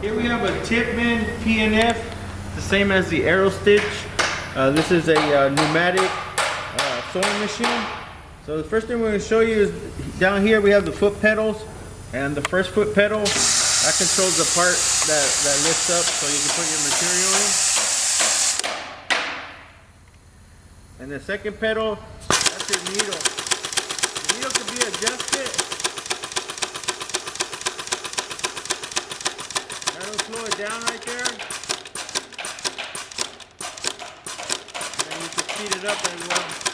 Here we have a Tippman PNF, the same as the Aerostitch. This is a pneumatic sewing machine. So the first thing we're going to show you is down here we have the foot pedals, and the first foot pedal that controls the part that lifts up so you can put your material in. And the second pedal, that's your needle. The needle can be adjusted. That'll slow it down right there. And then you can speed it up as well.